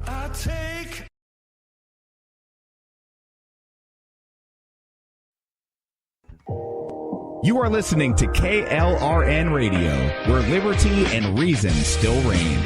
I take. You are listening to KLRN Radio, where liberty and reason still reign.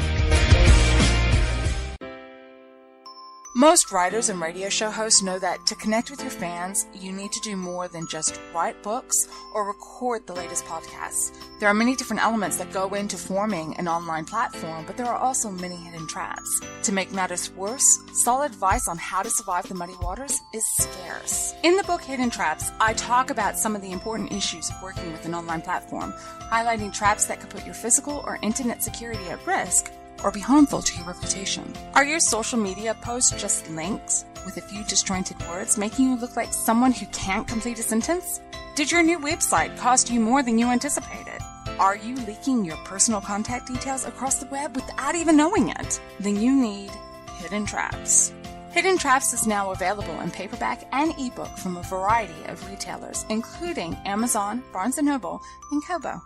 Most writers and radio show hosts know that to connect with your fans, you need to do more than just write books or record the latest podcasts. There are many different elements that go into forming an online platform, but there are also many hidden traps. To make matters worse, solid advice on how to survive the muddy waters is scarce. In the book Hidden Traps, I talk about some of the important issues of working with an online platform, highlighting traps that could put your physical or internet security at risk or be harmful to your reputation. Are your social media posts just links with a few disjointed words, making you look like someone who can't complete a sentence? Did your new website cost you more than you anticipated? Are you leaking your personal contact details across the web without even knowing it? Then you need Hidden Traps. Hidden Traps is now available in paperback and ebook from a variety of retailers, including Amazon, Barnes & Noble, and Kobo.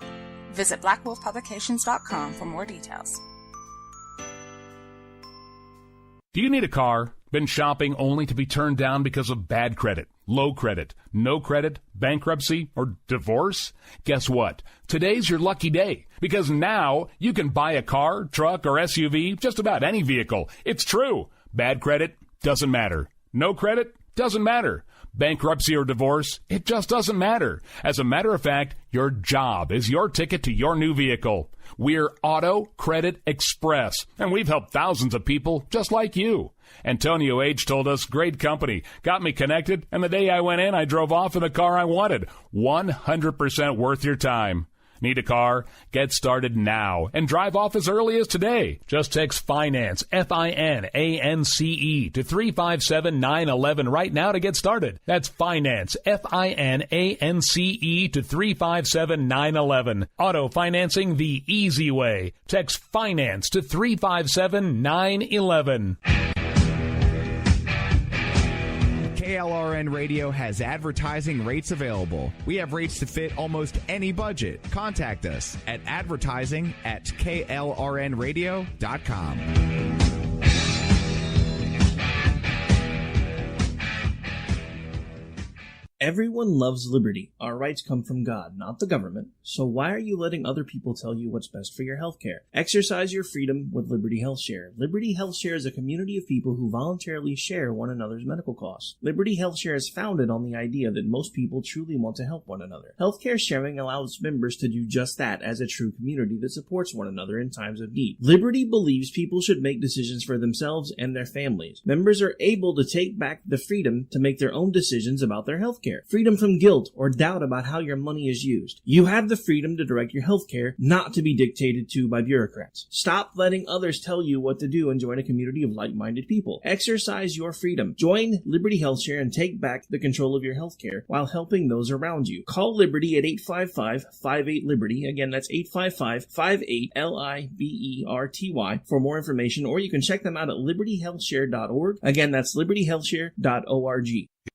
Visit blackwolfpublications.com for more details. Do you need a car? Been shopping only to be turned down because of bad credit, low credit, no credit, bankruptcy, or divorce? Guess what? Today's your lucky day, because now you can buy a car, truck, or SUV, just about any vehicle. It's true. Bad credit doesn't matter. No credit doesn't matter. Bankruptcy or divorce, it just doesn't matter. As a matter of fact, your job is your ticket to your new vehicle. We're Auto Credit Express, and we've helped thousands of people just like you. Antonio H. told us, great company, got me connected, and the day I went in, I drove off in the car I wanted. 100% worth your time. Need a car? Get started now and drive off as early as today. Just text FINANCE, FINANCE, to 357-911 right now to get started. That's FINANCE, FINANCE, to 357-911. Auto financing the easy way. Text FINANCE to 357-911. KLRN Radio has advertising rates available. We have rates to fit almost any budget. Contact us at advertising@klrnradio.com. Everyone loves liberty. Our rights come from God, not the government. So why are you letting other people tell you what's best for your health care? Exercise your freedom with Liberty Health Share. Liberty Health Share is a community of people who voluntarily share one another's medical costs. Liberty Health Share is founded on the idea that most people truly want to help one another. Healthcare sharing allows members to do just that as a true community that supports one another in times of need. Liberty believes people should make decisions for themselves and their families. Members are able to take back the freedom to make their own decisions about their health care. Freedom from guilt or doubt about how your money is used. You have the freedom to direct your health care, not to be dictated to by bureaucrats. Stop letting others tell you what to do and join a community of like-minded people. Exercise your freedom. Join Liberty Health Share and take back the control of your health care while helping those around you. Call Liberty at 855-58-LIBERTY. Again, that's 855-58-LIBERTY for more information, or you can check them out at libertyhealthshare.org. Again, that's libertyhealthshare.org.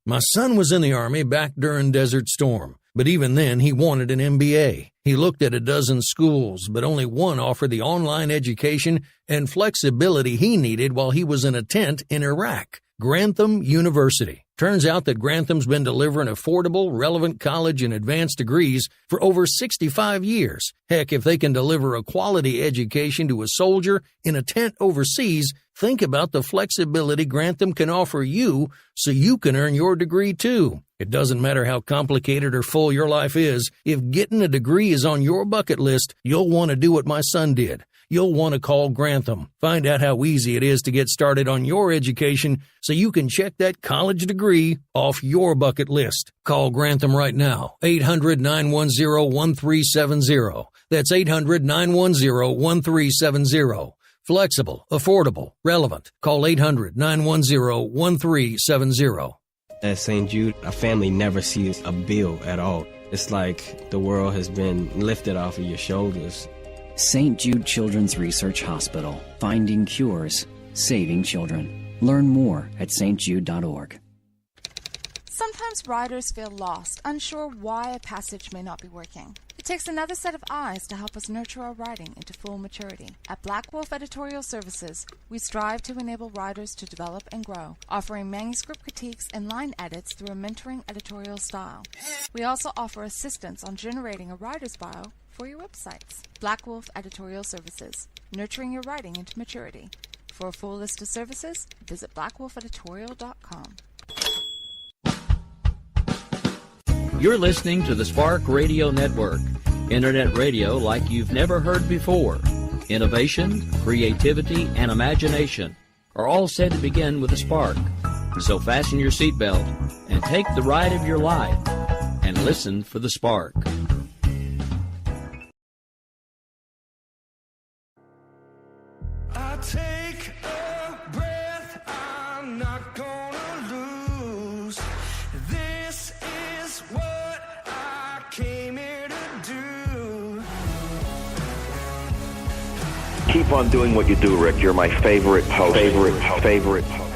My son was in the Army back during Desert Storm, but even then he wanted an MBA. He looked at a dozen schools, but only one offered the online education and flexibility he needed while he was in a tent in Iraq. Grantham University. Turns out that Grantham's been delivering affordable, relevant college and advanced degrees for over 65 years. Heck, if they can deliver a quality education to a soldier in a tent overseas, think about the flexibility Grantham can offer you so you can earn your degree too. It doesn't matter how complicated or full your life is. If getting a degree is on your bucket list, you'll want to do what my son did. You'll want to call Grantham. Find out how easy it is to get started on your education so you can check that college degree off your bucket list. Call Grantham right now. 800-910-1370. That's 800-910-1370. Flexible, affordable, relevant. Call 800-910-1370. At St. Jude, a family never sees a bill at all. It's like the world has been lifted off of your shoulders. St. Jude Children's Research Hospital. Finding cures. Saving children. Learn more at stjude.org. Sometimes writers feel lost, unsure why a passage may not be working. It takes another set of eyes to help us nurture our writing into full maturity. At Black Wolf Editorial Services, we strive to enable writers to develop and grow, offering manuscript critiques and line edits through a mentoring editorial style. We also offer assistance on generating a writer's bio for your websites. Black Wolf Editorial Services, nurturing your writing into maturity. For a full list of services, visit blackwolfeditorial.com. You're listening to the Spark Radio Network, internet radio like you've never heard before. Innovation, creativity, and imagination are all said to begin with a spark. So fasten your seatbelt and take the ride of your life and listen for the spark. I take a breath, I'm not gonna lose. This is what I came here to do. Keep on doing what you do, Rick. You're my favorite host. Favorite host.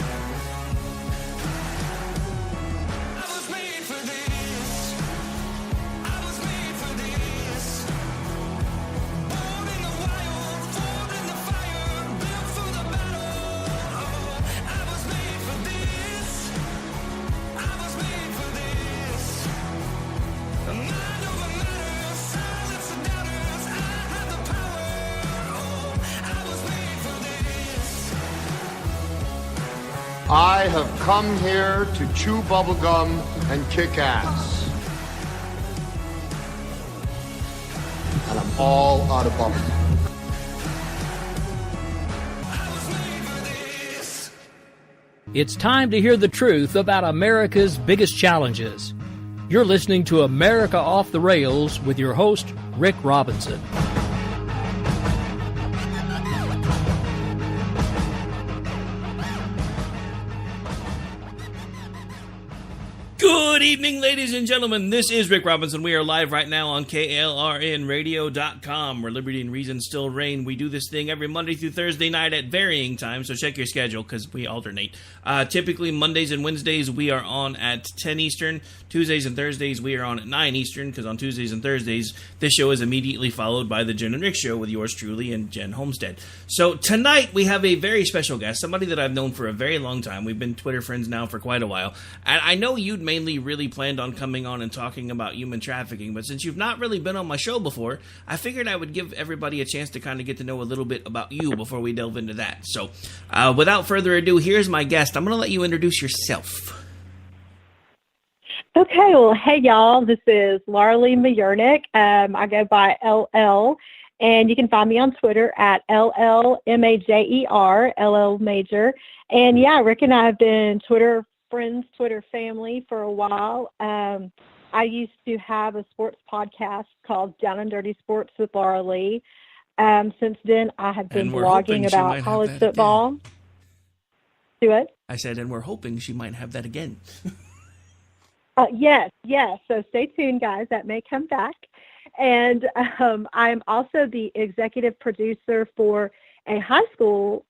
I have come here to chew bubblegum and kick ass. And I'm all out of bubblegum. It's time to hear the truth about America's biggest challenges. You're listening to America Off the Rails with your host, Rick Robinson. Good evening, ladies and gentlemen. This is Rick Robinson. We are live right now on KLRNradio.com, where liberty and reason still reign. We do this thing every Monday through Thursday night at varying times, so check your schedule because we alternate. Typically, Mondays and Wednesdays, we are on at 10 Eastern. Tuesdays and Thursdays, we are on at 9 Eastern, because on Tuesdays and Thursdays, this show is immediately followed by the Jen and Rick Show with yours truly and Jen Homestead. So tonight, we have a very special guest, somebody that I've known for a very long time. We've been Twitter friends now for quite a while. And I know you'd mainly really planned on coming on and talking about human trafficking, but since you've not really been on my show before, I figured I would give everybody a chance to kind of get to know a little bit about you before we delve into that. So, without further ado, here's my guest. I'm going to let you introduce yourself. Okay, well, hey, y'all. This is Larly Majornik. I go by LL, and you can find me on Twitter at LLMajer, LL Major. And, yeah, Rick and I have been Twitter friends, Twitter family for a while. I used to have a sports podcast called Down and Dirty Sports with Laura Lee. Since then, I have been blogging about college football. Again. Do it? I said, and we're hoping she might have that again. Yes. So stay tuned, guys. That may come back. And I'm also the executive producer for a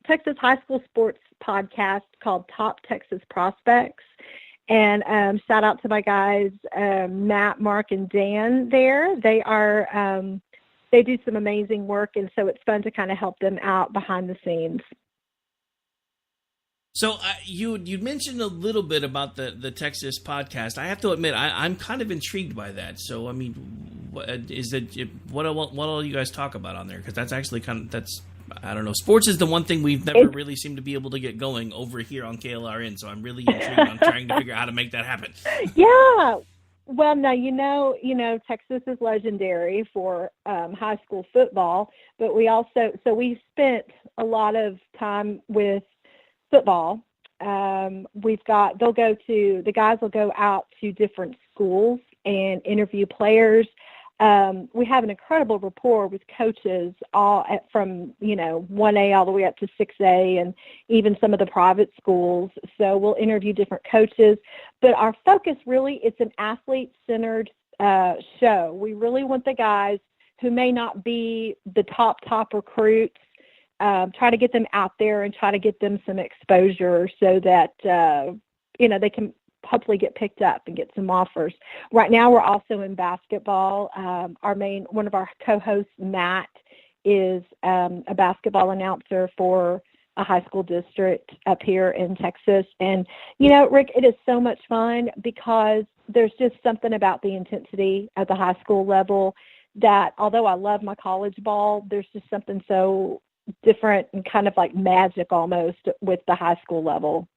Texas high school sports podcast called Top Texas Prospects. And shout out to my guys, Matt, Mark, and Dan there. They do some amazing work, and so it's fun to kind of help them out behind the scenes. So you mentioned a little bit about the Texas podcast. I have to admit, I'm kind of intrigued by that. So, I mean, what all you guys talk about on there? Because that's actually I don't know. Sports is the one thing we've never really seemed to be able to get going over here on KLRN. So I'm really intrigued. I'm trying to figure out how to make that happen. Yeah. Well, now, you know, Texas is legendary for high school football, but we spent a lot of time with football. The guys will go out to different schools and interview players. We have an incredible rapport with coaches from 1A all the way up to 6A and even some of the private schools. So we'll interview different coaches, but our focus really, it's an athlete-centered show. We really want the guys who may not be the top recruits, try to get them out there and try to get them some exposure so that, they can hopefully get picked up and get some offers. Right now, we're also in basketball. One of our co-hosts, Matt, is a basketball announcer for a high school district up here in Texas. And, Rick, it is so much fun because there's just something about the intensity at the high school level that, although I love my college ball, there's just something so different and kind of like magic almost with the high school level.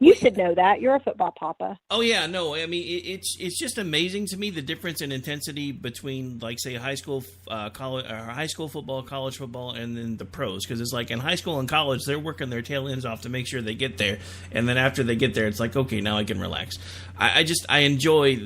You should know that. You're a football papa. Oh yeah, no. I mean, it's just amazing to me the difference in intensity between, like, say, high school, college, or high school football, college football, and then the pros. Because it's like in high school and college, they're working their tail ends off to make sure they get there, and then after they get there, it's like, okay, now I can relax. I enjoy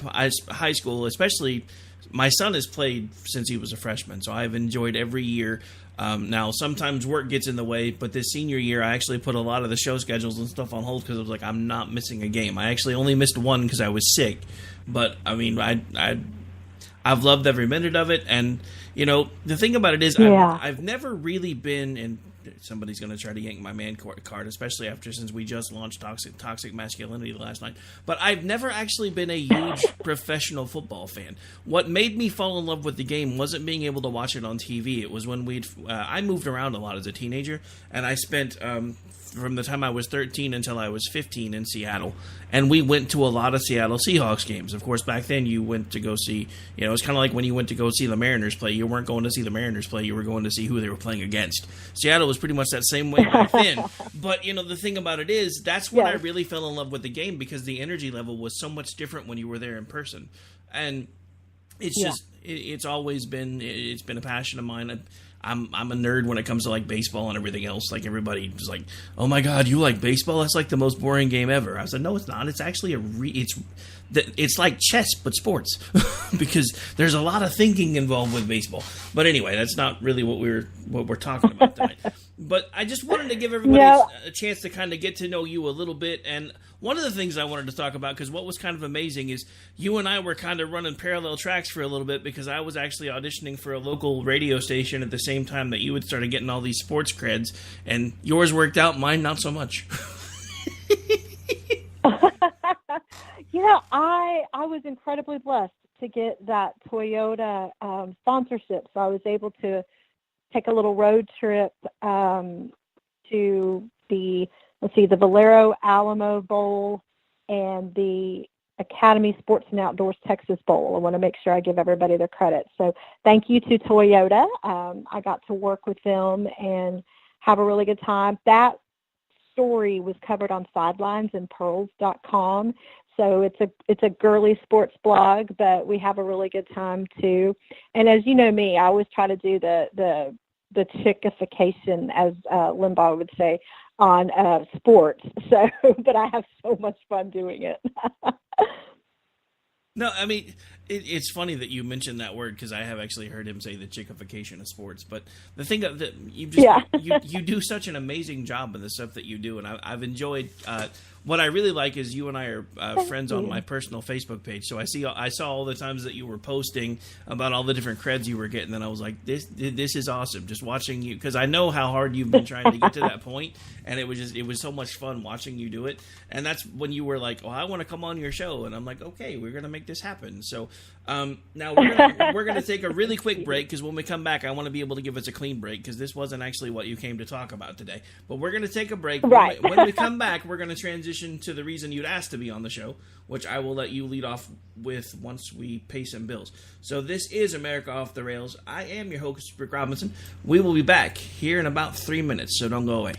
high school, especially. My son has played since he was a freshman, so I've enjoyed every year. Now, sometimes work gets in the way, but this senior year, I actually put a lot of the show schedules and stuff on hold because I was like, I'm not missing a game. I actually only missed one because I was sick. But, I mean, I've loved every minute of it. And, the thing about it is I've never really been in – somebody's going to try to yank my man card, especially since we just launched Toxic Masculinity last night. But I've never actually been a huge professional football fan. What made me fall in love with the game wasn't being able to watch it on TV. It was when I moved around a lot as a teenager, and I spent from the time I was 13 until I was 15 in Seattle. And we went to a lot of Seattle Seahawks games. Of course, back then you went to go see, it was kind of like when you went to go see the Mariners play. You weren't going to see the Mariners play. You were going to see who they were playing against. Seattle was pretty much that same way back then. But, the thing about it is that's when I really fell in love with the game because the energy level was so much different when you were there in person. And it's just, it's always been, it's been a passion of mine. I'm a nerd when it comes to like baseball and everything else. Like everybody was like, "Oh my God, you like baseball? That's like the most boring game ever." I said, "No, it's not. It's actually it's like chess but sports because there's a lot of thinking involved with baseball." But anyway, that's not really what we're talking about tonight. But I just wanted to give everybody a chance to kind of get to know you a little bit. And one of the things I wanted to talk about, because what was kind of amazing is you and I were kind of running parallel tracks for a little bit because I was actually auditioning for a local radio station at the same time that you had started getting all these sports creds. And yours worked out, mine not so much. I was incredibly blessed to get that Toyota sponsorship. So I was able to take a little road trip to the Valero Alamo Bowl and the Academy Sports and Outdoors Texas Bowl. I want to make sure I give everybody their credit. So thank you to Toyota. I got to work with them and have a really good time. That story was covered on sidelinesandpearls.com. So it's a girly sports blog, but we have a really good time too. And as you know me, I always try to do the chickification, as Limbaugh would say, on sports. So, but I have so much fun doing it. No, I mean, it's funny that you mentioned that word because I have actually heard him say the chickification of sports. But the thing that you do such an amazing job in the stuff that you do, and I've enjoyed. What I really like is you and I are friends on my personal Facebook page. So I saw all the times that you were posting about all the different creds you were getting, and I was like, this is awesome. Just watching you, because I know how hard you've been trying to get to that point, and it was so much fun watching you do it. And that's when you were like, "Oh, I want to come on your show," and I'm like, "Okay, we're gonna make this happen." So now we're gonna take a really quick break because when we come back, I want to be able to give us a clean break because this wasn't actually what you came to talk about today. But we're gonna take a break. Right. When we come back, we're gonna transition to the reason you'd asked to be on the show, which I will let you lead off with once we pay some bills. So this is America Off the Rails. I am your host, Rick Robinson. We will be back here in about 3 minutes, so don't go away.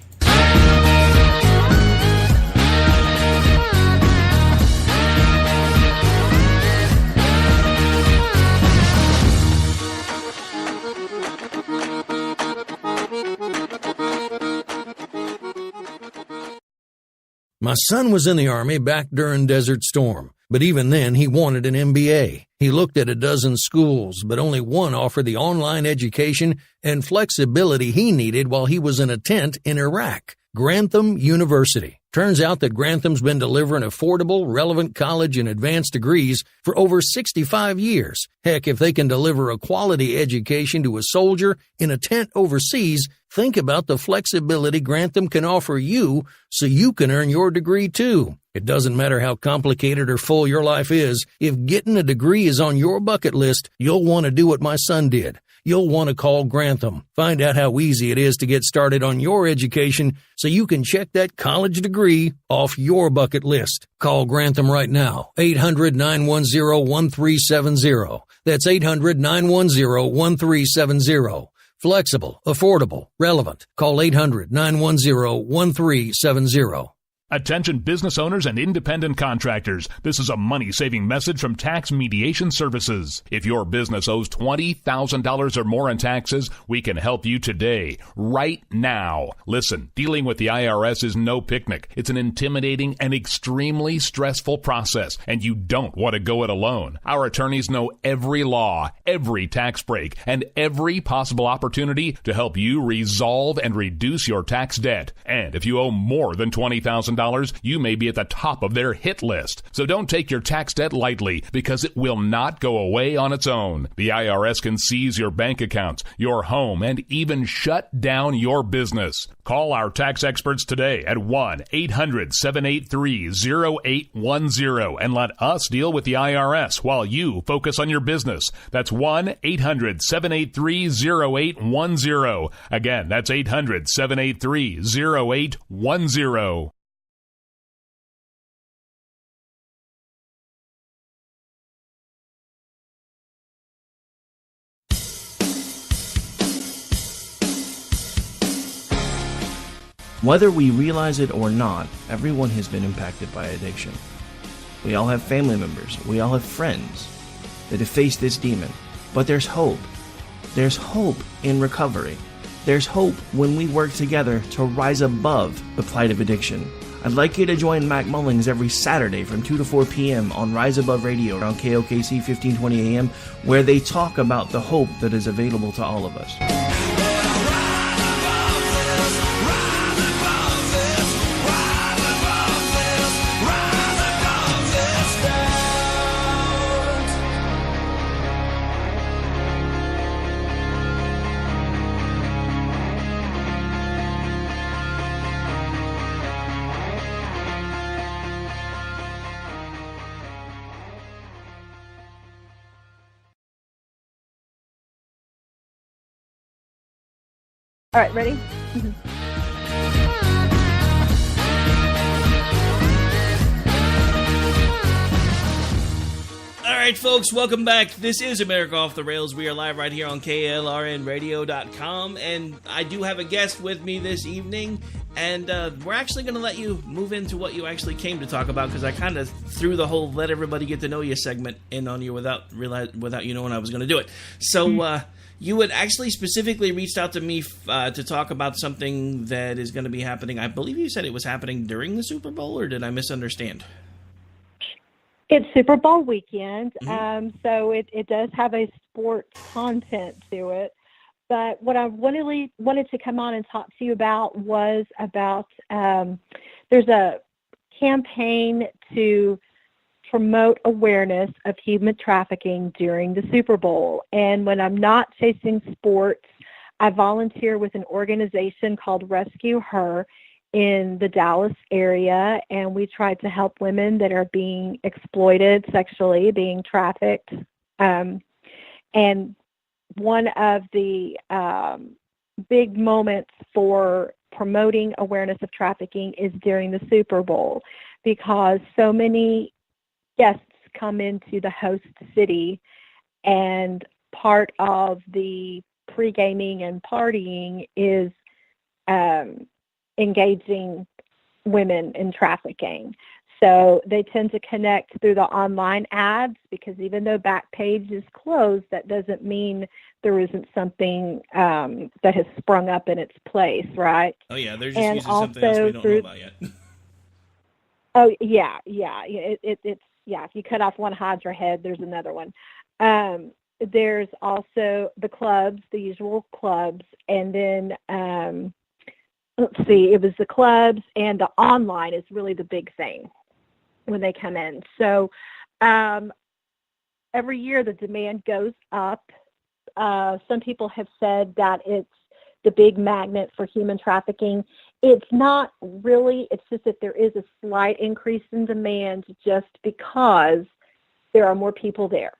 My son was in the Army back during Desert Storm, but even then he wanted an MBA. He looked at a dozen schools, but only one offered the online education and flexibility he needed while he was in a tent in Iraq. Grantham University. Turns out that Grantham's been delivering affordable, relevant college and advanced degrees for over 65 years. Heck, if they can deliver a quality education to a soldier in a tent overseas, think about the flexibility Grantham can offer you so you can earn your degree too. It doesn't matter how complicated or full your life is, if getting a degree is on your bucket list, you'll want to do what my son did. You'll want to call Grantham. Find out how easy it is to get started on your education so you can check that college degree off your bucket list. Call Grantham right now, 800-910-1370. That's 800-910-1370. Flexible, affordable, relevant. Call 800-910-1370. Attention business owners and independent contractors. This is a money-saving message from Tax Mediation Services. If your business owes $20,000 or more in taxes, we can help you today, right now. Listen, dealing with the IRS is no picnic. It's an intimidating and extremely stressful process, and you don't want to go it alone. Our attorneys know every law, every tax break, and every possible opportunity to help you resolve and reduce your tax debt. And if you owe more than $20,000, you may be at the top of their hit list. So don't take your tax debt lightly, because it will not go away on its own. The IRS can seize your bank accounts, your home, and even shut down your business. Call our tax experts today at 1-800-783-0810 and let us deal with the IRS while you focus on your business. That's 1-800-783-0810. Again, that's 800-783-0810. Whether we realize it or not, everyone has been impacted by addiction. We all have family members, we all have friends that have faced this demon. But there's hope. There's hope in recovery. There's hope when we work together to rise above the plight of addiction. I'd like you to join Mac Mullings every Saturday from 2 to 4 p.m. on Rise Above Radio on KOKC 1520 AM, where they talk about the hope that is available to all of us. All right, ready? All right, folks, welcome back. This is America Off the Rails. We are live right here on KLRNradio.com, and I do have a guest with me this evening, and we're actually going to let you move into what you actually came to talk about, because I kind of threw the whole let everybody get to know you segment in on you without you knowing I was going to do it. So, you had actually specifically reached out to me to talk about something that is going to be happening. I believe you said it was happening during the Super Bowl, or did I misunderstand? It's Super Bowl weekend, so it does have a sports content to it. But what I really wanted to come on and talk to you about was about there's a campaign to promote awareness of human trafficking during the Super Bowl. And when I'm not chasing sports, I volunteer with an organization called Rescue Her in the Dallas area, and we try to help women that are being exploited sexually, being trafficked. And one of the big moments for promoting awareness of trafficking is during the Super Bowl, because so many guests come into the host city, and part of the pre-gaming and partying is engaging women in trafficking. So they tend to connect through the online ads, because even though Backpage is closed, that doesn't mean there isn't something that has sprung up in its place, right? Oh, yeah, they're just using something else we don't know about yet. Oh, yeah. It's if you cut off one Hydra head, there's another one. There's also the clubs, the usual clubs, and then let's see, it was the clubs, and the online is really the big thing when they come in. So every year the demand goes up. Some people have said that it's the big magnet for human trafficking It's not really, it's just that there is a slight increase in demand just because there are more people there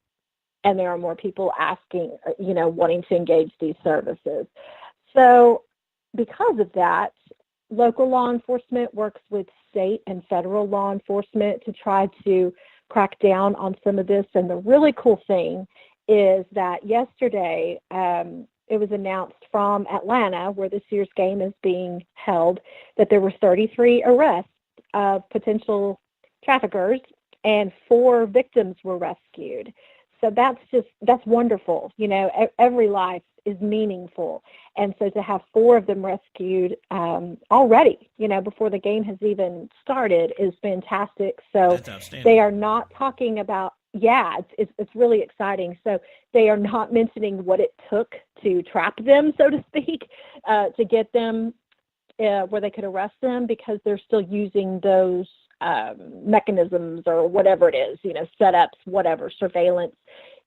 and there are more people asking, wanting to engage these services. So because of that, local law enforcement works with state and federal law enforcement to try to crack down on some of this. And the really cool thing is that yesterday, it was announced from Atlanta, where this year's game is being held, that there were 33 arrests of potential traffickers and 4 victims were rescued. So that's wonderful. Every life is meaningful. And so to have 4 of them rescued already, before the game has even started is fantastic. So they are not talking about, it's really exciting. So they are not mentioning what it took to trap them, so to speak, to get them where they could arrest them, because they're still using those mechanisms or whatever it is, setups, whatever, surveillance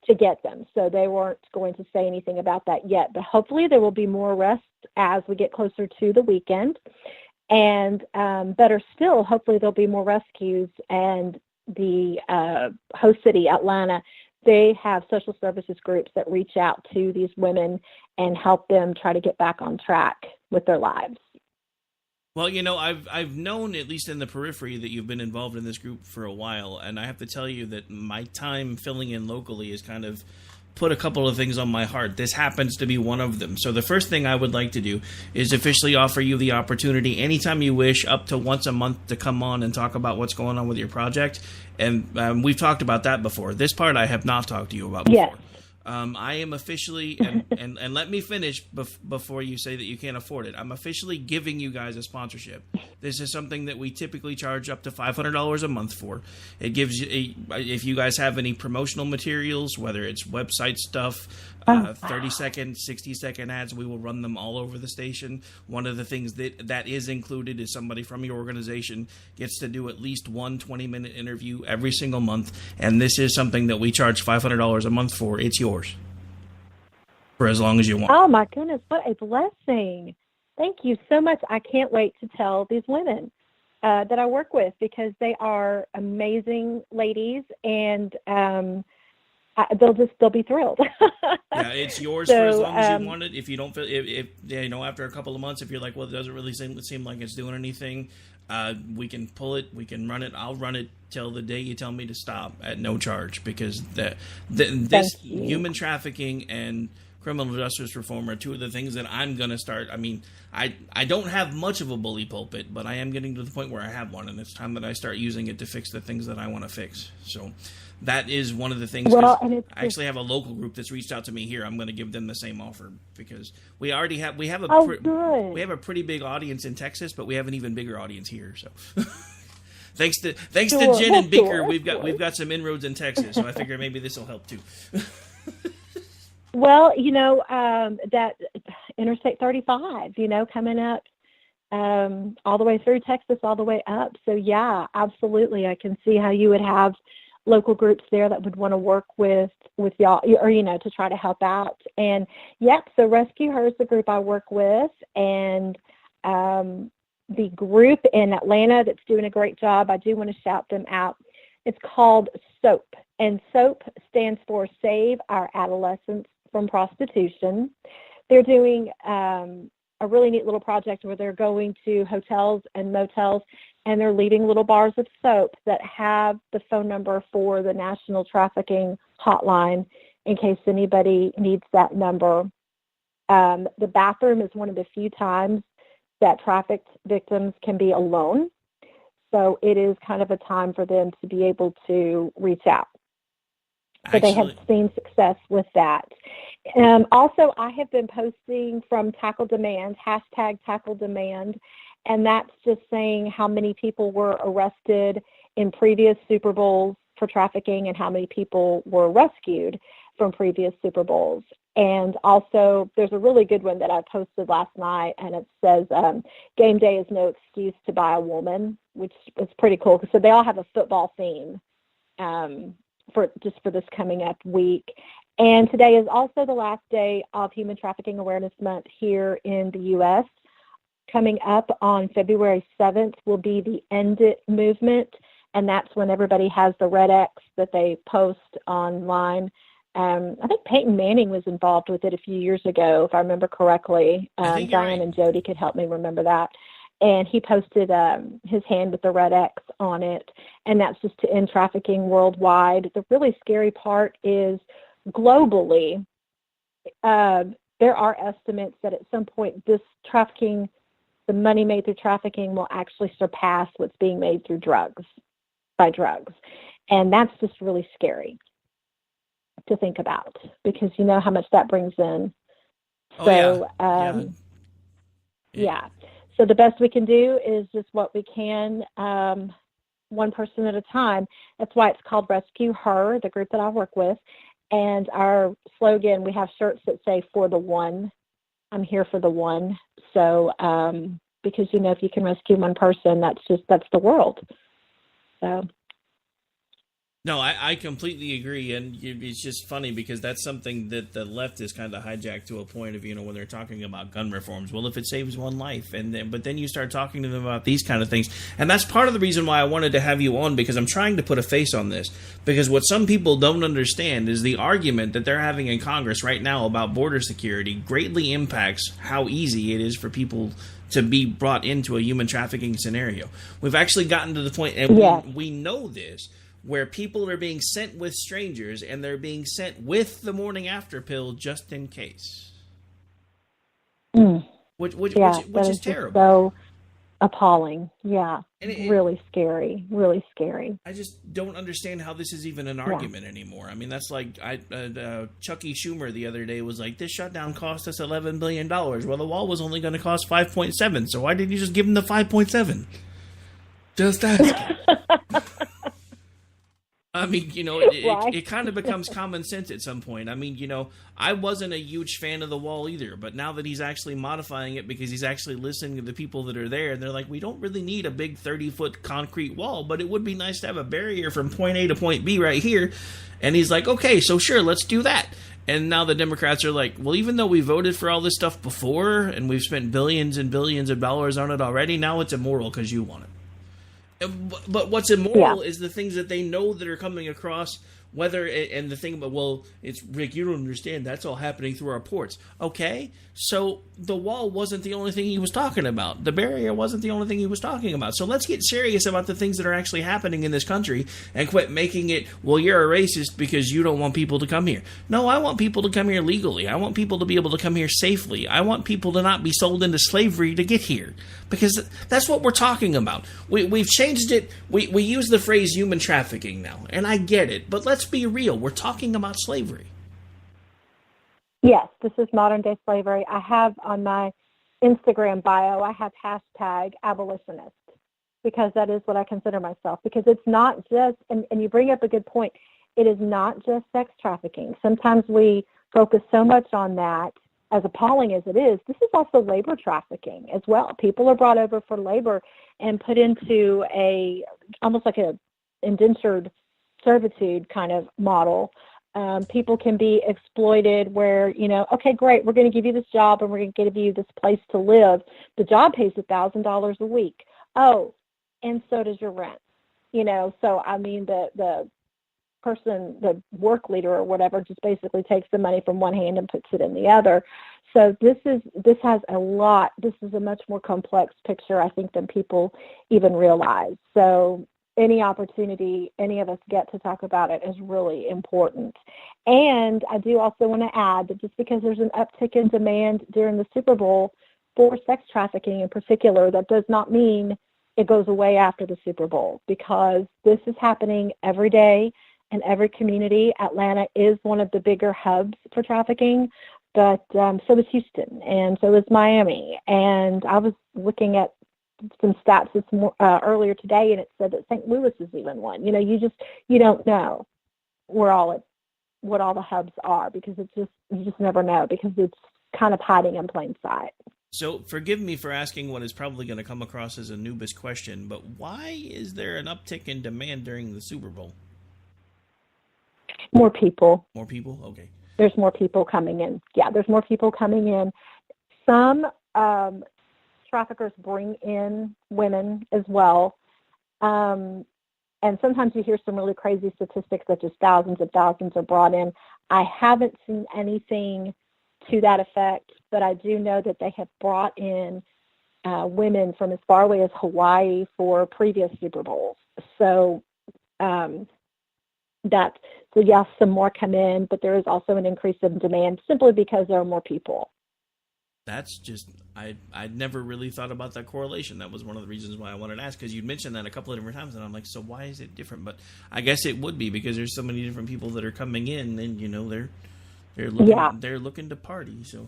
to get them. So they weren't going to say anything about that yet. But hopefully there will be more arrests as we get closer to the weekend. And better still, hopefully there'll be more rescues. And the host city, Atlanta, they have social services groups that reach out to these women and help them try to get back on track with their lives. Well, I've known, at least in the periphery, that you've been involved in this group for a while, and I have to tell you that my time filling in locally has kind of put a couple of things on my heart. This happens to be one of them. So the first thing I would like to do is officially offer you the opportunity anytime you wish, up to once a month, to come on and talk about what's going on with your project. And we've talked about that before. This part I have not talked to you about before. Yes. I am officially, and let me finish before you say that you can't afford it. I'm officially giving you guys a sponsorship. This is something that we typically charge up to $500 a month for. It gives you, if you guys have any promotional materials, whether it's website stuff, 30-second, 60-second ads, we will run them all over the station. One of the things that is included is somebody from your organization gets to do at least one 20-minute interview every single month, and this is something that we charge $500 a month for. It's yours for as long as you want. Oh, my goodness, what a blessing. Thank you so much. I can't wait to tell these women that I work with, because they are amazing ladies, and they'll be thrilled. Yeah, it's yours for as long as you want it. If you don't feel, if after a couple of months, if you're like, well, it doesn't really seem like it's doing anything, we can pull it, we can run it. I'll run it till the day you tell me to stop at no charge, because this human trafficking and criminal justice reform are two of the things that I'm going to start. I mean, I don't have much of a bully pulpit, but I am getting to the point where I have one, and it's time that I start using it to fix the things that I want to fix. So that is one of the things. Well, I actually have a local group that's reached out to me here. I'm going to give them the same offer, because we have a pretty big audience in Texas, but we have an even bigger audience here. So thanks to Jen and Beaker, we've got some inroads in Texas. So I figure maybe this will help too. Well, that Interstate 35, coming up all the way through Texas, all the way up. So, yeah, absolutely. I can see how you would have local groups there that would want to work with y'all, or, to try to help out. And, so Rescue Her is the group I work with. And the group in Atlanta that's doing a great job, I do want to shout them out. It's called SOAP. And SOAP stands for Save Our Adolescents from Prostitution. They're doing a really neat little project where they're going to hotels and motels, and they're leaving little bars of soap that have the phone number for the National Trafficking Hotline in case anybody needs that number. The bathroom is one of the few times that trafficked victims can be alone. So it is kind of a time for them to be able to reach out. So they have seen success with that. Also, I have been posting from Tackle Demand, hashtag Tackle Demand, and that's just saying how many people were arrested in previous Super Bowls for trafficking and how many people were rescued from previous Super Bowls. And also, there's a really good one that I posted last night, and it says, game day is no excuse to buy a woman, which is pretty cool. So they all have a football theme for this coming up week. And today is also the last day of Human Trafficking Awareness Month here in the U.S. coming up on February 7th will be the End It movement, and that's when everybody has the red X that they post online. I think Peyton Manning was involved with it a few years ago, if I remember correctly. Diane right. and Jody could help me remember that. And he posted his hand with the red X on it, and that's just to end trafficking worldwide. The really scary part is globally, there are estimates that at some point this trafficking, the money made through trafficking, will actually surpass what's being made through drugs. And that's just really scary to think about, because you know how much that brings in. Yeah. So the best we can do is just what we can, one person at a time. That's why it's called Rescue Her, the group that I work with. And our slogan, we have shirts that say, "For the one." I'm here for the one. So, because, you know, if you can rescue one person, that's the world. So. No, I completely agree, and it's just funny because that's something that the left is kind of hijacked to a point of, you know, when they're talking about gun reforms. Well, if it saves one life, but then you start talking to them about these kind of things, and that's part of the reason why I wanted to have you on, because I'm trying to put a face on this. Because what some people don't understand is the argument that they're having in Congress right now about border security greatly impacts how easy it is for people to be brought into a human trafficking scenario. We've actually gotten to the point, and we know this, where people are being sent with strangers, and they're being sent with the morning after pill just in case. Which is terrible. So appalling. Yeah. Really scary. Really scary. I just don't understand how this is even an argument anymore. I mean, that's like Chucky Schumer the other day was like, this shutdown cost us $11 billion. Well, the wall was only going to cost 5.7. So why didn't you just give them the 5.7? Just ask. I mean, you know, it kind of becomes common sense at some point. I mean, you know, I wasn't a huge fan of the wall either, but now that he's actually modifying it because he's actually listening to the people that are there, and they're like, we don't really need a big 30-foot concrete wall, but it would be nice to have a barrier from point A to point B right here. And he's like, okay, so sure, let's do that. And now the Democrats are like, well, even though we voted for all this stuff before and we've spent billions and billions of dollars on it already, now it's immoral because you want it. But what's immoral is the things that they know that are coming across, and the thing about, well, it's Rick, you don't understand, that's all happening through our ports. Okay, so the wall wasn't the only thing he was talking about. The barrier wasn't the only thing he was talking about. So let's get serious about the things that are actually happening in this country and quit making it, well, you're a racist because you don't want people to come here. No, I want people to come here legally. I want people to be able to come here safely. I want people to not be sold into slavery to get here, because that's what we're talking about. We've changed it. We use the phrase human trafficking now, and I get it, but let's be real. We're talking about slavery. Yes, this is modern day slavery. I have on my Instagram bio, I have hashtag abolitionist, because that is what I consider myself. Because it's not just, and you bring up a good point, it is not just sex trafficking. Sometimes we focus so much on that, as appalling as it is. This is also labor trafficking as well. People are brought over for labor and put into almost like a indentured servitude kind of model. People can be exploited where, you know, okay, great, we're going to give you this job and we're going to give you this place to live. The job pays $1,000 a week. Oh, and so does your rent. You know, so I mean, the person, the work leader or whatever, just basically takes the money from one hand and puts it in the other. So this has a lot. This is a much more complex picture, I think, than people even realize. So any opportunity any of us get to talk about it is really important. And I do also want to add that just because there's an uptick in demand during the Super Bowl for sex trafficking in particular, that does not mean it goes away after the Super Bowl, because this is happening every day in every community. Atlanta is one of the bigger hubs for trafficking, but so is Houston, and so is Miami. And I was looking at some stats earlier today, and it said that St. Louis is even one. You know, you don't know what all the hubs are, because you just never know, because it's kind of hiding in plain sight. So forgive me for asking what is probably going to come across as a noobish question, but why is there an uptick in demand during the Super Bowl? More people. More people? Okay. There's more people coming in. Yeah, there's more people coming in. Some traffickers bring in women as well. And sometimes you hear some really crazy statistics that just thousands are brought in. I haven't seen anything to that effect, but I do know that they have brought in women from as far away as Hawaii for previous Super Bowls. So yes, some more come in, but there is also an increase in demand simply because there are more people. That's just, I'd never really thought about that correlation. That was one of the reasons why I wanted to ask, because you'd mentioned that a couple of different times, and I'm like, so why is it different? But I guess it would be because there's so many different people that are coming in, and they're looking to party. So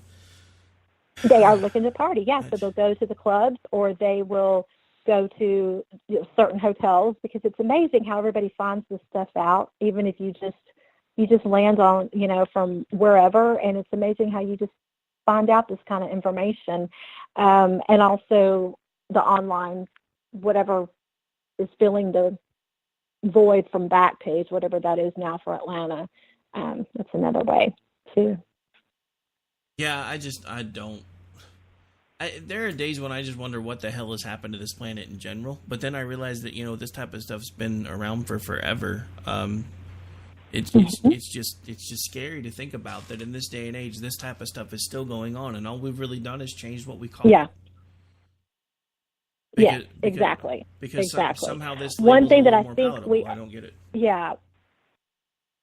they are looking to party, yeah. So they'll go to the clubs, or they will go to certain hotels, because it's amazing how everybody finds this stuff out, even if you just land on, from wherever, and it's amazing how you just find out this kind of information. And also the online, whatever is filling the void from Backpage, whatever that is now for Atlanta. That's another way too. Yeah, there are days when I just wonder what the hell has happened to this planet in general. But then I realize that, this type of stuff's been around for forever. It's just scary to think about that in this day and age, this type of stuff is still going on, and all we've really done is changed what we call it. Exactly. Because somehow this one thing that I think palatable. I don't get it. Yeah,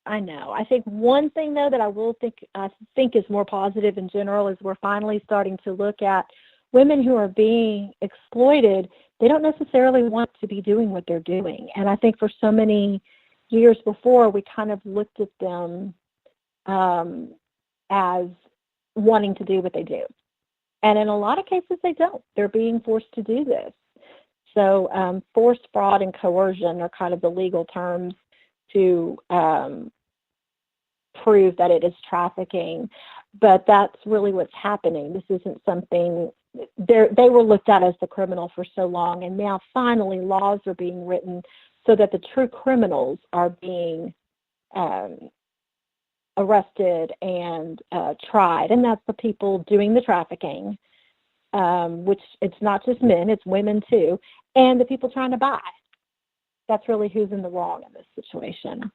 I know. I think one thing though that I think is more positive in general is we're finally starting to look at women who are being exploited. They don't necessarily want to be doing what they're doing, and I think for so many years before, we kind of looked at them as wanting to do what they do. And in a lot of cases, they don't. They're being forced to do this. So forced fraud and coercion are kind of the legal terms to prove that it is trafficking. But that's really what's happening. This isn't something, they were looked at as the criminal for so long, and now finally laws are being written so that the true criminals are being arrested and tried. And that's the people doing the trafficking, which it's not just men, it's women too, and the people trying to buy. That's really who's in the wrong in this situation.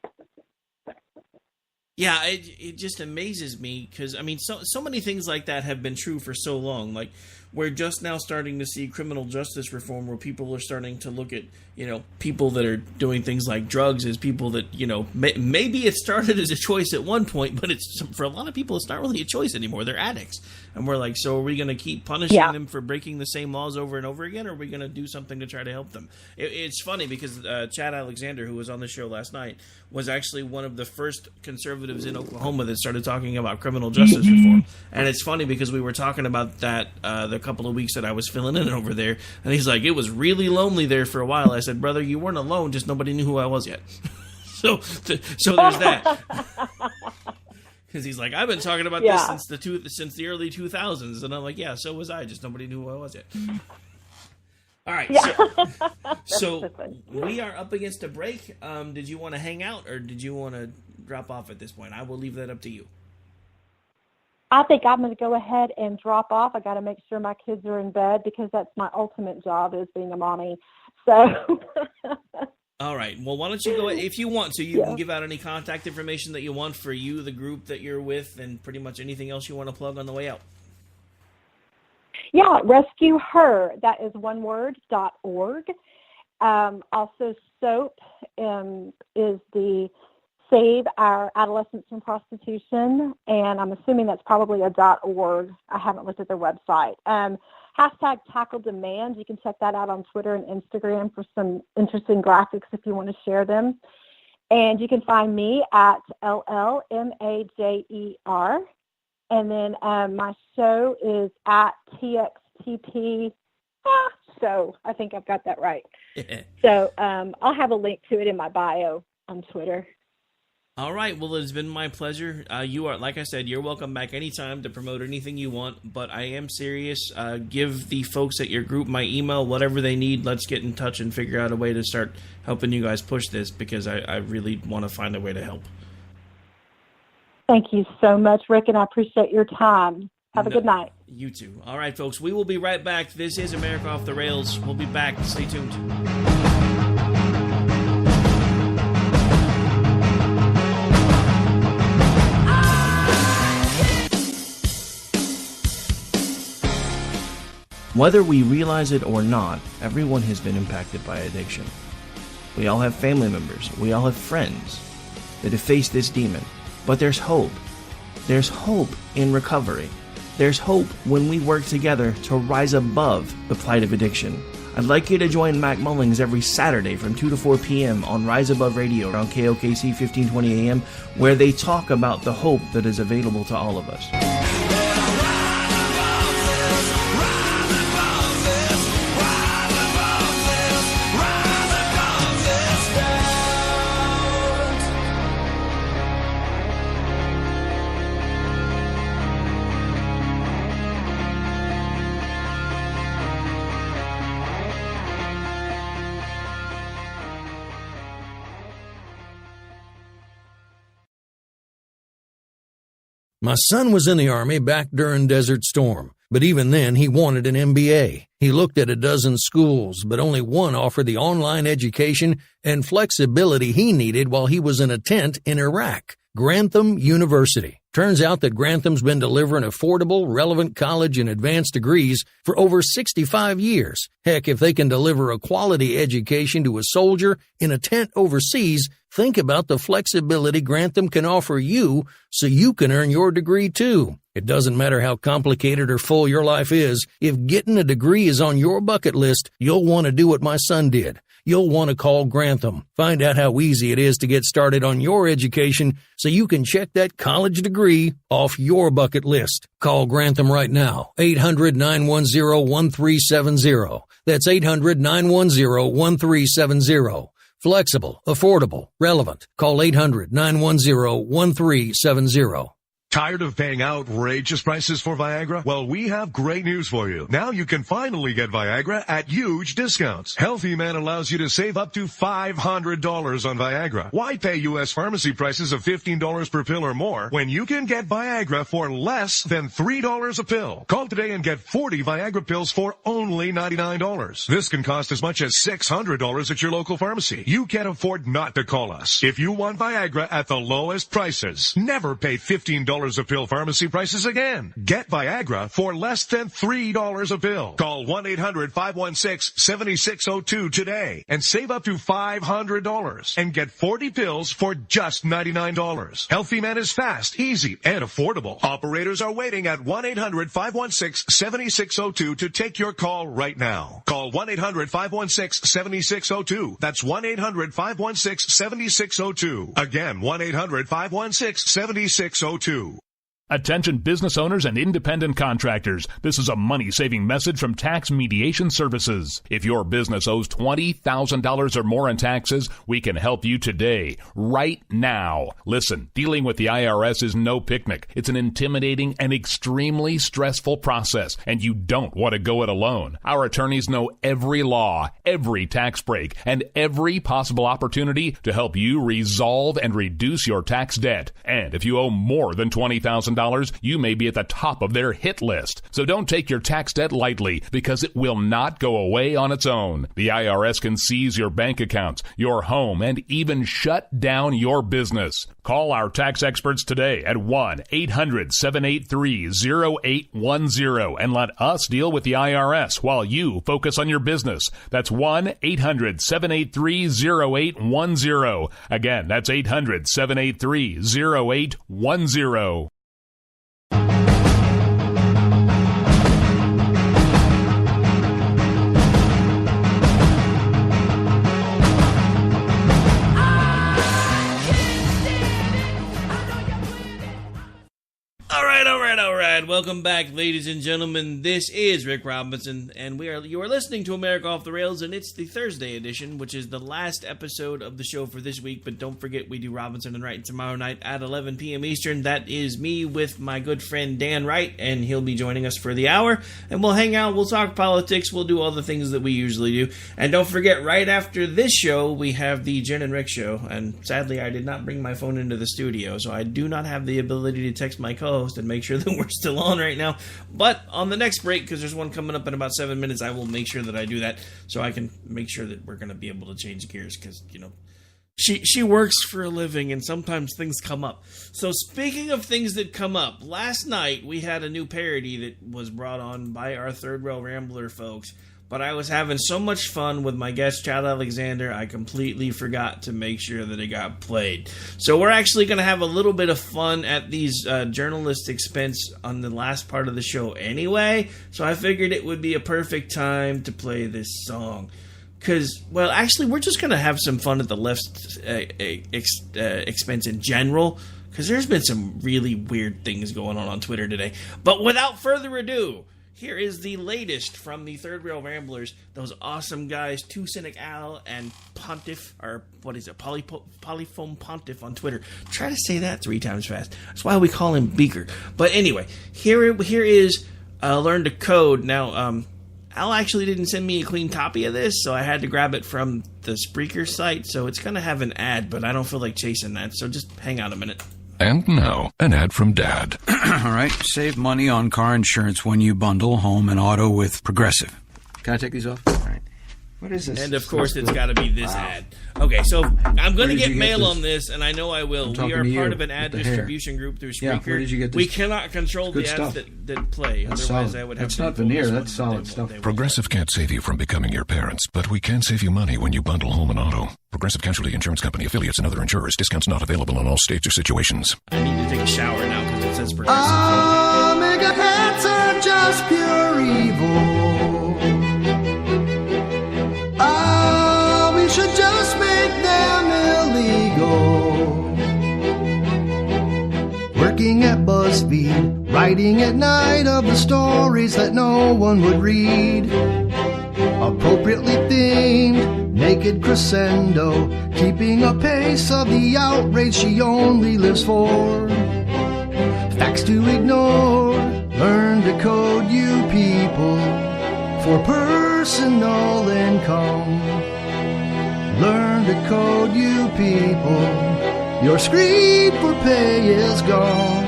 Yeah, it just amazes me because, so many things like that have been true for so long. Like, we're just now starting to see criminal justice reform where people are starting to look at, people that are doing things like drugs as people that, maybe it started as a choice at one point, but it's for a lot of people, it's not really a choice anymore. They're addicts. And we're like, so are we going to keep punishing them for breaking the same laws over and over again, or are we going to do something to try to help them? It's funny because Chad Alexander, who was on the show last night, was actually one of the first conservatives in Oklahoma that started talking about criminal justice reform. And it's funny because we were talking about that the couple of weeks that I was filling in over there, and he's like, it was really lonely there for a while. I said, brother, you weren't alone, just nobody knew who I was yet. so there's that. Because he's like, I've been talking about this since the early 2000s, and I'm like, yeah, so was I, just nobody knew who I was yet. All right, so we are up against a break. Did you want to hang out, or did you want to drop off at this point? I will leave that up to you. I think I'm going to go ahead and drop off. I got to make sure my kids are in bed because that's my ultimate job, is being a mommy. So. All right. Well, why don't you go, if you want to, you can give out any contact information that you want for you, the group that you're with, and pretty much anything else you want to plug on the way out. Yeah, Rescue Her. That is one word, .org. Also, SOAP is the Save Our Adolescents from Prostitution, and I'm assuming that's probably a .org. I haven't looked at their website. Hashtag Tackle Demand. You can check that out on Twitter and Instagram for some interesting graphics if you want to share them. And you can find me at LLMAJER. And then my show is at TXTP show. I think I've got that right. So I'll have a link to it in my bio on Twitter. All right. Well, it's been my pleasure. You are, like I said, you're welcome back anytime to promote anything you want, but I am serious. Give the folks at your group my email, whatever they need. Let's get in touch and figure out a way to start helping you guys push this, because I really want to find a way to help. Thank you so much, Rick, and I appreciate your time. Have a good night. You too. All right, folks, we will be right back. This is America Off the Rails. We'll be back. Stay tuned. Whether we realize it or not, everyone has been impacted by addiction. We all have family members, we all have friends that have faced this demon. But there's hope. There's hope in recovery. There's hope when we work together to rise above the plight of addiction. I'd like you to join Mac Mullings every Saturday from 2 to 4 p.m. on Rise Above Radio on KOKC 1520 AM, where they talk about the hope that is available to all of us. My son was in the Army back during Desert Storm, but even then he wanted an MBA. He looked at a dozen schools, but only one offered the online education and flexibility he needed while he was in a tent in Iraq. Grantham University. Turns out that Grantham's been delivering affordable, relevant college and advanced degrees for over 65 years. Heck, if they can deliver a quality education to a soldier in a tent overseas, think about the flexibility Grantham can offer you so you can earn your degree too. It doesn't matter how complicated or full your life is. If getting a degree is on your bucket list, you'll want to do what my son did. You'll want to call Grantham. Find out how easy it is to get started on your education so you can check that college degree off your bucket list. Call Grantham right now. 800-910-1370. That's 800-910-1370. Flexible, affordable, relevant. Call 800-910-1370. Tired of paying outrageous prices for Viagra? Well, we have great news for you. Now you can finally get Viagra at huge discounts. Healthy Man allows you to save up to $500 on Viagra. Why pay U.S. pharmacy prices of $15 per pill or more when you can get Viagra for less than $3 a pill? Call today and get 40 Viagra pills for only $99. This can cost as much as $600 at your local pharmacy. You can't afford not to call us. If you want Viagra at the lowest prices, never pay $15 a pill pharmacy prices again. Get Viagra for less than $3 a pill. Call 1-800-516-7602 today and save up to $500 and get 40 pills for just $99. Healthy Man is fast, easy, and affordable. Operators are waiting at 1-800-516-7602 to take your call right now. Call 1-800-516-7602. That's 1-800-516-7602. Again, 1-800-516-7602. Attention business owners and independent contractors. This is a money-saving message from Tax Mediation Services. If your business owes $20,000 or more in taxes, we can help you today, right now. Listen, dealing with the IRS is no picnic. It's an intimidating and extremely stressful process, and you don't want to go it alone. Our attorneys know every law, every tax break, and every possible opportunity to help you resolve and reduce your tax debt. And if you owe more than $20,000, you may be at the top of their hit list. So don't take your tax debt lightly, because it will not go away on its own. The IRS can seize your bank accounts, your home, and even shut down your business. Call our tax experts today at 1-800-783-0810 and let us deal with the IRS while you focus on your business. That's 1-800-783-0810. Again, that's 800-783-0810. All right. Welcome back, ladies and gentlemen. This is Rick Robinson, and you are listening to America Off the Rails, and it's the Thursday edition, which is the last episode of the show for this week. But don't forget, we do Robinson and Wright tomorrow night at 11 p.m. Eastern. That is me with my good friend Dan Wright, and he'll be joining us for the hour. And we'll hang out, we'll talk politics, we'll do all the things that we usually do. And don't forget, right after this show, we have the Jen and Rick show. And sadly, I did not bring my phone into the studio, so I do not have the ability to text my co-host and make sure that we're still still on right now. But on the next break, because there's one coming up in about 7 minutes, I will make sure that I do that so I can make sure that we're going to be able to change gears because, she works for a living and sometimes things come up. So speaking of things that come up, last night we had a new parody that was brought on by our Third Rail Rambler folks. But I was having so much fun with my guest, Chad Alexander, I completely forgot to make sure that it got played. So we're actually going to have a little bit of fun at these journalist expense on the last part of the show anyway. So I figured it would be a perfect time to play this song. Because, well, actually, we're just going to have some fun at the left's expense in general. Because there's been some really weird things going on Twitter today. But without further ado, here is the latest from the Third Rail Ramblers, those awesome guys, Two Cynic Al and Pontiff, or what is it, Polyfoam Pontiff on Twitter. Try to say that 3 times fast. That's why we call him Beaker. But anyway, here is Learn to Code. Now, Al actually didn't send me a clean copy of this, so I had to grab it from the Spreaker site, so it's going to have an ad, but I don't feel like chasing that, so just hang out a minute. And now, an ad from Dad. All right, save money on car insurance when you bundle home and auto with Progressive. Can I take these off? All right. What is this? And of course, it's got to be this ad. Okay, so I'm going to get mail on this, and I know I will. We are part of an ad distribution group through Spreaker. Yeah, where did you get this? We cannot control the ads that play. That's otherwise, solid. I would have That's to not veneer. That's solid stuff. Progressive can't save you from becoming your parents, but we can save you money when you bundle home and auto. Progressive Casualty Insurance Company, affiliates, and other insurers. Discounts not available in all states or situations. I need to take a shower now because it says Progressive. Omega hats are just pure evil. We should just make them illegal. Working at BuzzFeed, writing at night of the stories that no one would read. Appropriately themed, naked crescendo, keeping a pace of the outrage she only lives for. Facts to ignore, learn to code you people for personal income. Learn to code you people, your screed for pay is gone.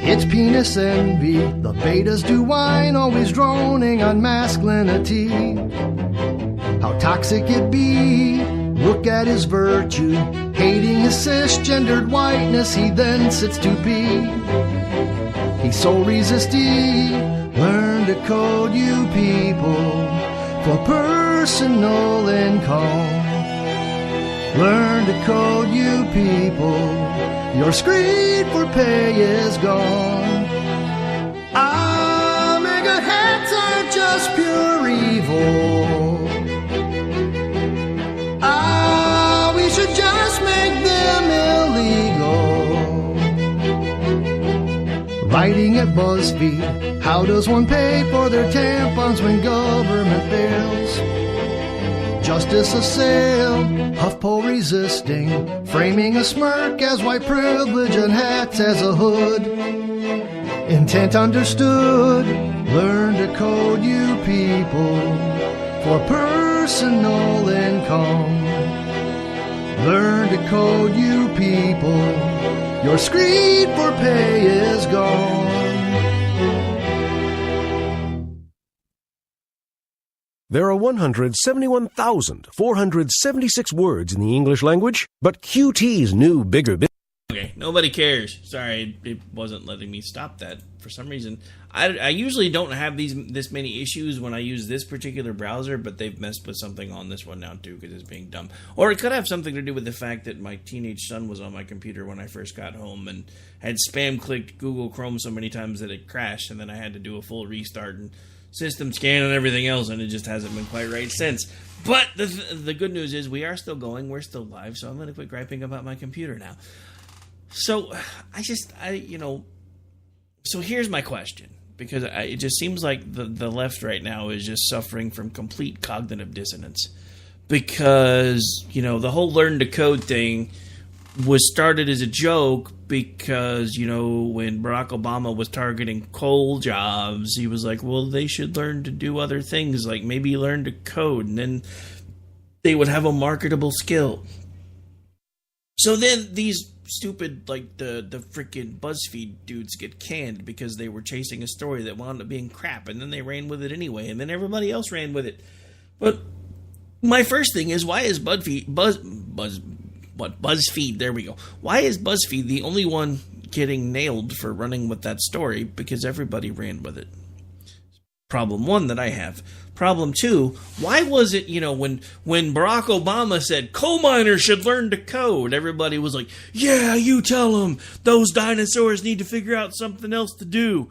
It's penis envy, the betas do whine, always droning on masculinity. How toxic it be, look at his virtue, hating his cisgendered whiteness, he then sits to pee. He's so resisty, learn to code you people for personal income. Learn to code you people, your screed for pay is gone. Omega hats are just pure evil. We should just make them illegal. Writing at BuzzFeed, how does one pay for their tampons when government fails? Justice assailed, HuffPo resisting, framing a smirk as white privilege and hats as a hood. Intent understood, learn to code you people for personal income. Learn to code you people, your screed for pay is gone. There are 171,476 words in the English language, but QT's new bigger business. Okay, nobody cares. Sorry, it wasn't letting me stop that for some reason. I usually don't have this many issues when I use this particular browser, but they've messed with something on this one now too because it's being dumb. Or it could have something to do with the fact that my teenage son was on my computer when I first got home and had spam clicked Google Chrome so many times that it crashed, and then I had to do a full restart and system scan and everything else, and it just hasn't been quite right since. But the good news is we are still going, we're still live, so I'm going to quit griping about my computer now. So so here's my question, because it just seems like the left right now is just suffering from complete cognitive dissonance, because the whole learn to code thing was started as a joke because, when Barack Obama was targeting coal jobs, he was like, well, they should learn to do other things, like maybe learn to code, and then they would have a marketable skill. So then these stupid, like, the freaking BuzzFeed dudes get canned because they were chasing a story that wound up being crap, and then they ran with it anyway, and then everybody else ran with it. But my first thing is, why is BuzzFeed, there we go. Why is BuzzFeed the only one getting nailed for running with that story? Because everybody ran with it. Problem one that I have. Problem two, why was it, when Barack Obama said coal miners should learn to code, everybody was like, yeah, you tell them, those dinosaurs need to figure out something else to do.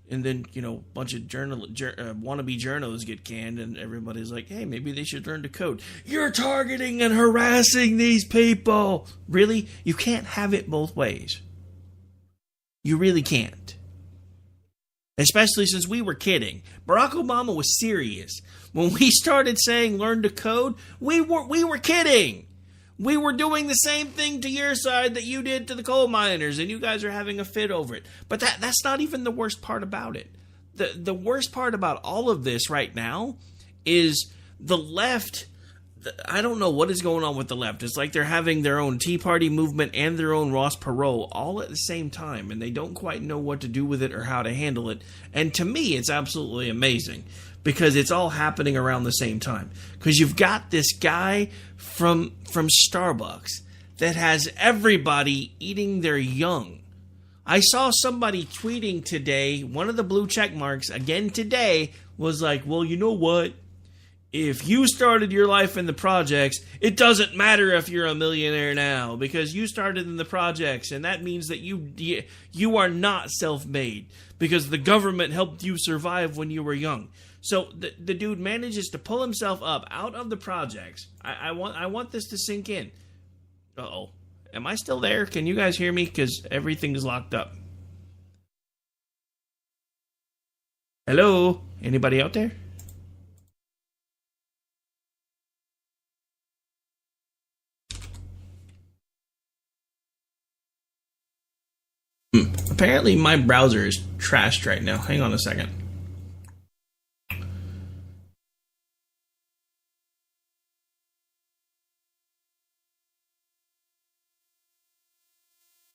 And then, a bunch of wannabe journos get canned, and everybody's like, hey, maybe they should learn to code. You're targeting and harassing these people. Really? You can't have it both ways. You really can't. Especially since we were kidding. Barack Obama was serious. When we started saying learn to code, we were kidding. We were doing the same thing to your side that you did to the coal miners, and you guys are having a fit over it. But that's not even the worst part about it. The worst part about all of this right now is the left. I don't know what is going on with the left. It's like they're having their own Tea Party movement and their own Ross Perot all at the same time, and they don't quite know what to do with it or how to handle it. And to me, it's absolutely amazing because it's all happening around the same time. Because you've got this guy from Starbucks that has everybody eating their young. I saw somebody tweeting today, one of the blue check marks, again today, was like, well, you know what? If you started your life in the projects, it doesn't matter if you're a millionaire now because you started in the projects, and that means that you are not self-made because the government helped you survive when you were young. So the dude manages to pull himself up out of the projects. I want this to sink in. Uh-oh. Am I still there? Can you guys hear me? Because everything's locked up. Hello? Anybody out there? Apparently my browser is trashed right now. Hang on a second.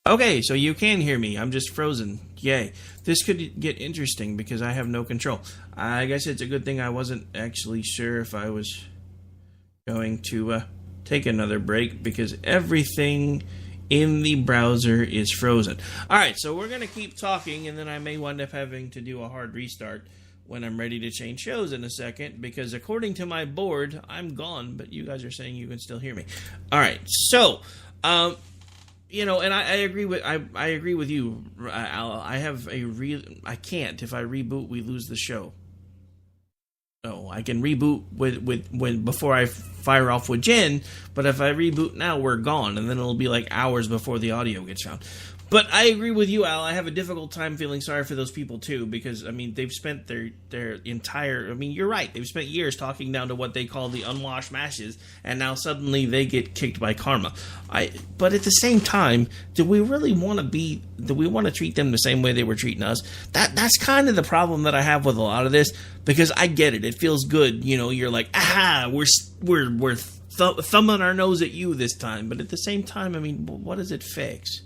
Okay, so you can hear me. I'm just frozen. Yay. This could get interesting because I have no control. I guess it's a good thing I wasn't actually sure if I was going to take another break because everything in the browser is frozen. Alright, so we're going to keep talking, and then I may wind up having to do a hard restart when I'm ready to change shows in a second, because according to my board, I'm gone, but you guys are saying you can still hear me. Alright, so, and I agree with I agree with you, Al. I can't. If I reboot, we lose the show. No, I can reboot when before I fire off with Jen, but if I reboot now, we're gone, and then it'll be like hours before the audio gets found. But I agree with you, Al. I have a difficult time feeling sorry for those people, too, because, they've spent their entire... you're right. They've spent years talking down to what they call the unwashed masses, and now suddenly they get kicked by karma. But at the same time, do we really want to treat them the same way they were treating us? That's kind of the problem that I have with a lot of this, because I get it. It feels good. You're like, aha, we're thumbing our nose at you this time. But at the same time, what does it fix?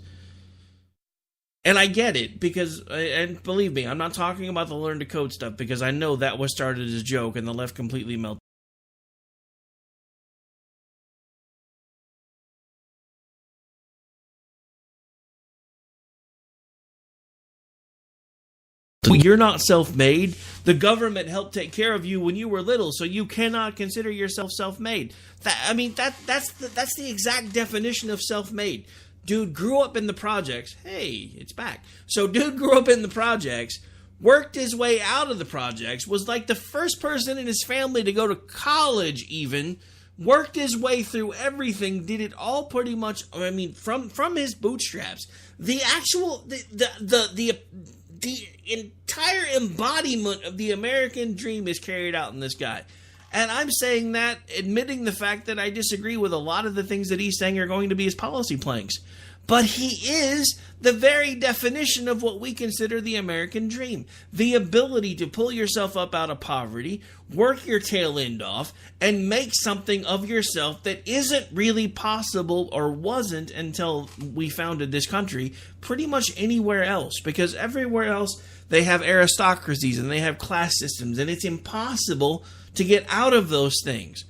And I get it, because, and believe me, I'm not talking about the learn to code stuff, because I know that was started as a joke, and the left completely melted. You're not self-made. The government helped take care of you when you were little, so you cannot consider yourself self-made. That's the exact definition of self-made. Dude grew up in the projects. Hey, it's back. So dude grew up in the projects, worked his way out of the projects, was like the first person in his family to go to college even, worked his way through everything, did it all pretty much, from his bootstraps. The entire embodiment of the American dream is carried out in this guy. And I'm saying that, admitting the fact that I disagree with a lot of the things that he's saying are going to be his policy planks. but he is the very definition of what we consider the American dream. The ability to pull yourself up out of poverty, work your tail end off, and make something of yourself that isn't really possible, or wasn't until we founded this country, pretty much anywhere else. Because everywhere else they have aristocracies and they have class systems, and it's impossible to get out of those things.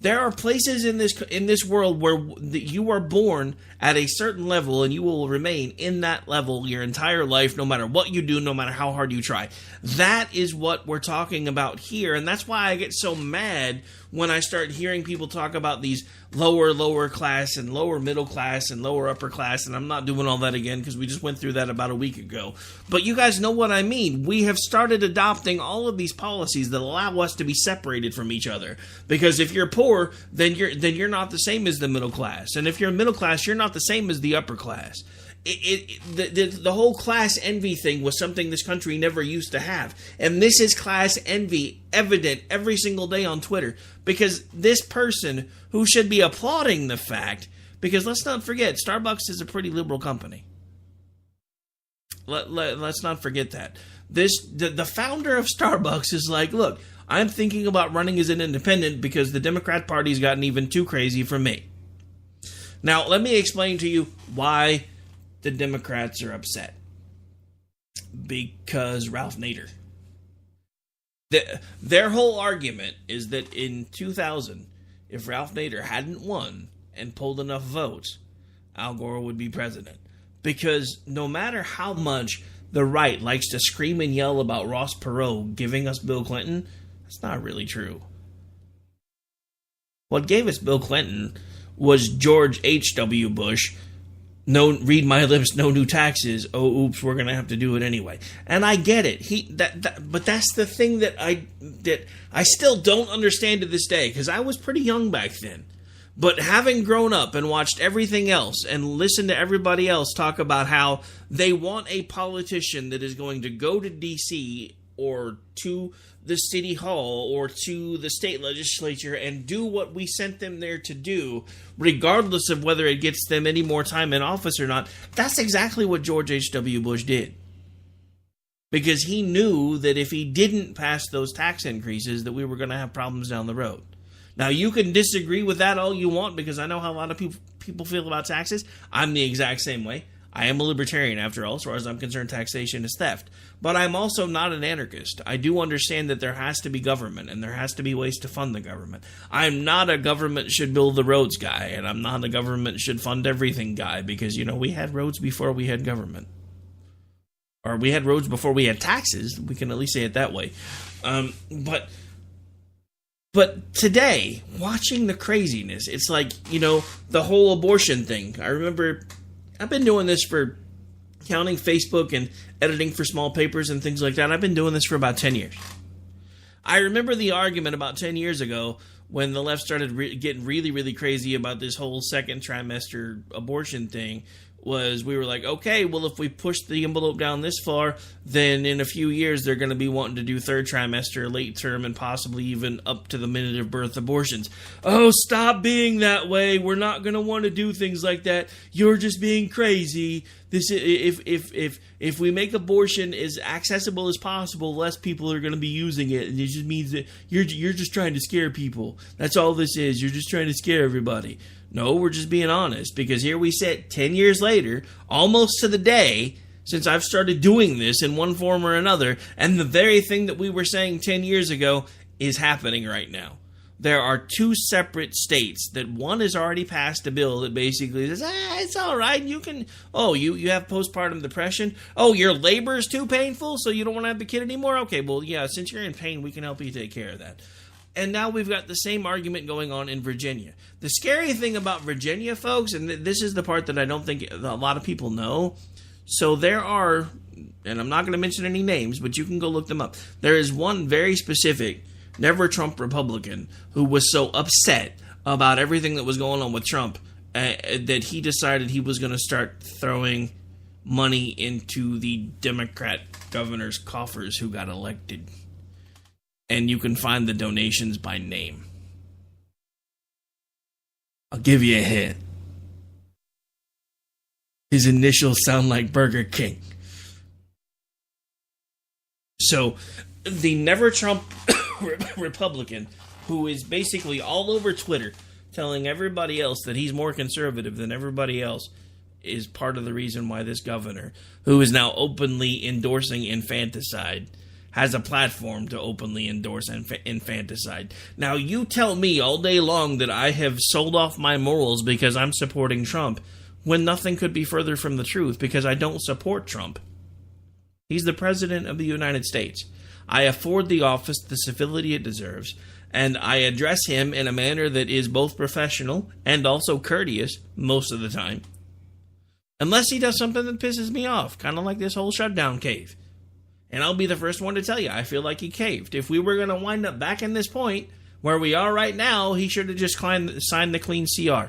There are places in this world where you are born at a certain level and you will remain in that level your entire life, no matter what you do, no matter how hard you try. That is what we're talking about here, and that's why I get so mad when I start hearing people talk about these lower class and lower middle class and lower upper class, and I'm not doing all that again because we just went through that about a week ago. But you guys know what I mean. We have started adopting all of these policies that allow us to be separated from each other. Because if you're poor, then you're not the same as the middle class, and if you're middle class, you're not the same as the upper class. The whole class envy thing was something this country never used to have. And this is class envy evident every single day on Twitter. Because this person who should be applauding the fact, because let's not forget, Starbucks is a pretty liberal company. Let's not forget that. The founder of Starbucks is like, look, I'm thinking about running as an independent because the Democrat Party's gotten even too crazy for me. Now, let me explain to you why the Democrats are upset. Because Ralph Nader. Their whole argument is that in 2000, if Ralph Nader hadn't won and pulled enough votes, Al Gore would be president. Because no matter how much the right likes to scream and yell about Ross Perot giving us Bill Clinton, that's not really true. What gave us Bill Clinton was George H.W. Bush. No, read my lips, no new taxes. Oh, oops, we're going to have to do it anyway. And I get it. But that's the thing that I still don't understand to this day, because I was pretty young back then. But having grown up and watched everything else and listened to everybody else talk about how they want a politician that is going to go to D.C. or to the city hall or to the state legislature and do what we sent them there to do, regardless of whether it gets them any more time in office or not, that's exactly what George H.W. Bush did. Because he knew that if he didn't pass those tax increases, that we were going to have problems down the road. Now, you can disagree with that all you want, because I know how a lot of people feel about taxes. I'm the exact same way. I am a libertarian, after all. As far as I'm concerned, taxation is theft. But I'm also not an anarchist. I do understand that there has to be government, and there has to be ways to fund the government. I'm not a government should build the roads guy, and I'm not a government should fund everything guy, because, we had roads before we had government. Or we had roads before we had taxes. We can at least say it that way. But today, watching the craziness, it's like, the whole abortion thing. I remember I've been doing this for counting Facebook and editing for small papers and things like that. I've been doing this for about 10 years. I remember the argument about 10 years ago when the left started getting really, really crazy about this whole second trimester abortion thing. Was we were like, okay, well, if we push the envelope down this far, then in a few years they're going to be wanting to do third trimester, late term, and possibly even up to the minute of birth abortions. Oh, stop being that way. We're not going to want to do things like that. You're just being crazy. This if we make abortion as accessible as possible, less people are going to be using it, and it just means that you're just trying to scare people. That's all this is. You're just trying to scare everybody. No, we're just being honest, because here we sit 10 years later, almost to the day since I've started doing this in one form or another, and the very thing that we were saying 10 years ago is happening right now. There are two separate states that one has already passed a bill that basically says, it's all right, you can, you have postpartum depression? Oh, your labor is too painful, so you don't want to have the kid anymore? Okay, well, yeah, since you're in pain, we can help you take care of that. And now we've got the same argument going on in Virginia. The scary thing about Virginia, folks, and this is the part that I don't think a lot of people know. So there are, and I'm not going to mention any names, but you can go look them up. There is one very specific, never Trump Republican, who was so upset about everything that was going on with Trump that he decided he was going to start throwing money into the Democrat governor's coffers who got elected. And you can find the donations by name. I'll give you a hint. His initials sound like Burger King. So, the Never Trump Republican, who is basically all over Twitter telling everybody else that he's more conservative than everybody else, is part of the reason why this governor, who is now openly endorsing infanticide, has a platform to openly endorse infanticide. Now, you tell me all day long that I have sold off my morals because I'm supporting Trump, when nothing could be further from the truth, because I don't support Trump. He's the President of the United States. I afford the office the civility it deserves, and I address him in a manner that is both professional and also courteous most of the time. Unless he does something that pisses me off, kind of like this whole shutdown cave. And I'll be the first one to tell you, I feel like he caved. If we were going to wind up back in this point where we are right now, he should have just signed the clean CR.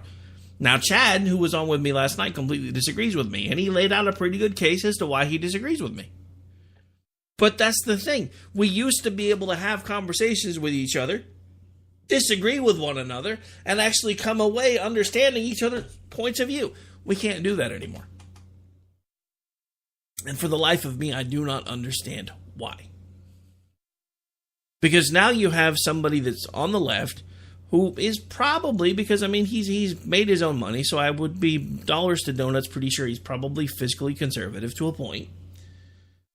Now, Chad, who was on with me last night, completely disagrees with me, and he laid out a pretty good case as to why he disagrees with me. But that's the thing. We used to be able to have conversations with each other, disagree with one another, and actually come away understanding each other's points of view. We can't do that anymore. And for the life of me, I do not understand why. Because now you have somebody that's on the left who is probably, because, I mean, he's made his own money, so I would be dollars to donuts pretty sure he's probably fiscally conservative to a point.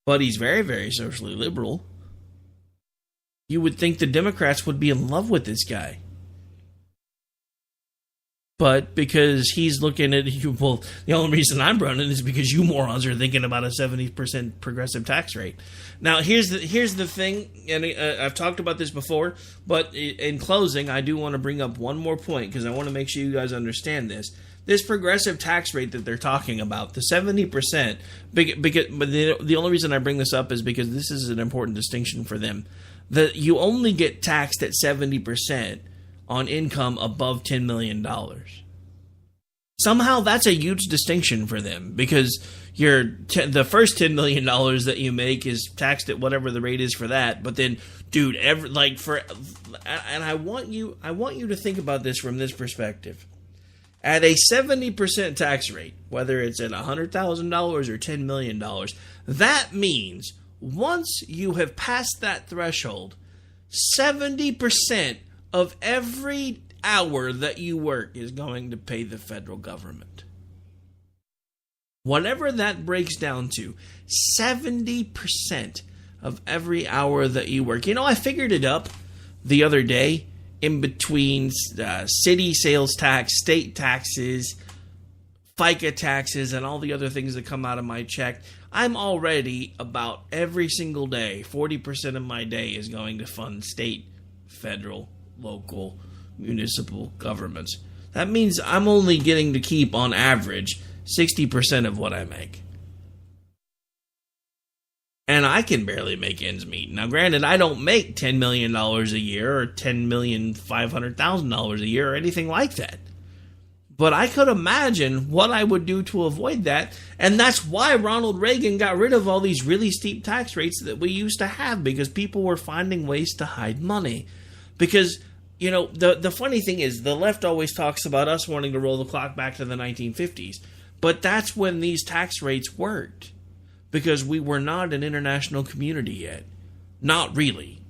But he's very, very socially liberal. You would think the Democrats would be in love with this guy. But because he's looking at, well, the only reason I'm running is because you morons are thinking about a 70% progressive tax rate. Now, here's the thing, and I've talked about this before, but in closing, I do want to bring up one more point because I want to make sure you guys understand this. This progressive tax rate that they're talking about, the 70%, but the only reason I bring this up is because this is an important distinction for them. That you only get taxed at 70% on income above $10 million. Somehow that's a huge distinction for them because the first $10 million that you make is taxed at whatever the rate is for that. But then, dude, and I want you to think about this from this perspective. At a 70% tax rate, whether it's at $100,000 or $10 million, that means once you have passed that threshold, 70% of every hour that you work is going to pay the federal government. Whatever that breaks down to, 70% of every hour that you work. You know, I figured it up the other day in between city sales tax, state taxes, FICA taxes, and all the other things that come out of my check. I'm already about every single day, 40% of my day is going to fund state, federal, local, municipal governments. That means I'm only getting to keep, on average, 60% of what I make. And I can barely make ends meet. Now, granted, I don't make $10 million a year or $10,500,000 a year or anything like that. But I could imagine what I would do to avoid that. And that's why Ronald Reagan got rid of all these really steep tax rates that we used to have, because people were finding ways to hide money. Because, you know, the funny thing is the left always talks about us wanting to roll the clock back to the 1950s. But that's when these tax rates worked. Because we were not an international community yet. Not really.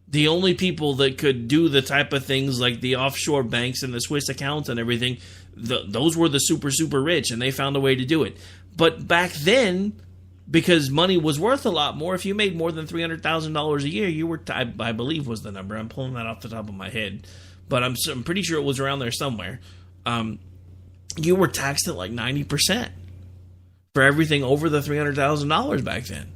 The only people that could do the type of things like the offshore banks and the Swiss accounts and everything, those were the super, super rich, and they found a way to do it. But back then, because money was worth a lot more, if you made more than $300,000 a year, you were, I believe was the number. I'm pulling that off the top of my head. But I'm pretty sure it was around there somewhere. You were taxed at like 90%. For everything over the $300,000 back then.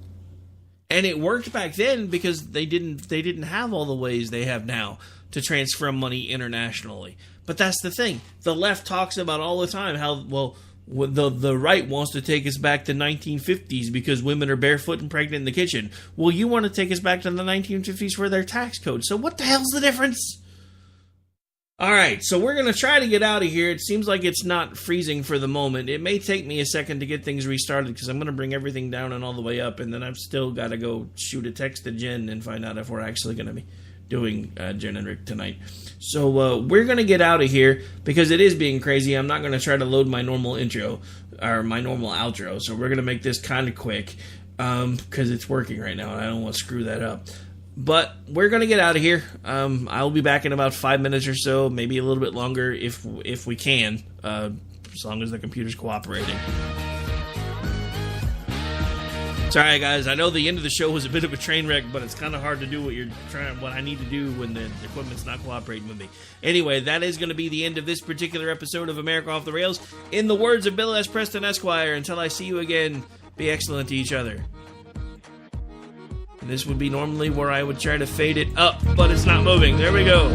And it worked back then because they didn't have all the ways they have now to transfer money internationally. But that's the thing. The left talks about all the time how, well, the right wants to take us back to 1950s because women are barefoot and pregnant in the kitchen. Well, you want to take us back to the 1950s for their tax code. So what the hell's the difference? All right, so we're going to try to get out of here. It seems like it's not freezing for the moment. It may take me a second to get things restarted because I'm going to bring everything down and all the way up, and then I've still got to go shoot a text to Jen and find out if we're actually going to be doing Jen and Rick tonight. So we're going to get out of here because it is being crazy. I'm not going to try to load my normal intro or my normal outro. So we're going to make this kind of quick because it's working right now and I don't want to screw that up. But we're going to get out of here. I'll be back in about 5 minutes or so, maybe a little bit longer if we can, as long as the computer's cooperating. Sorry, guys. I know the end of the show was a bit of a train wreck, but it's kind of hard to do what I need to do when the equipment's not cooperating with me. Anyway, that is going to be the end of this particular episode of America Off the Rails. In the words of Bill S. Preston, Esquire, until I see you again, be excellent to each other. And this would be normally where I would try to fade it up, but it's not moving. There we go.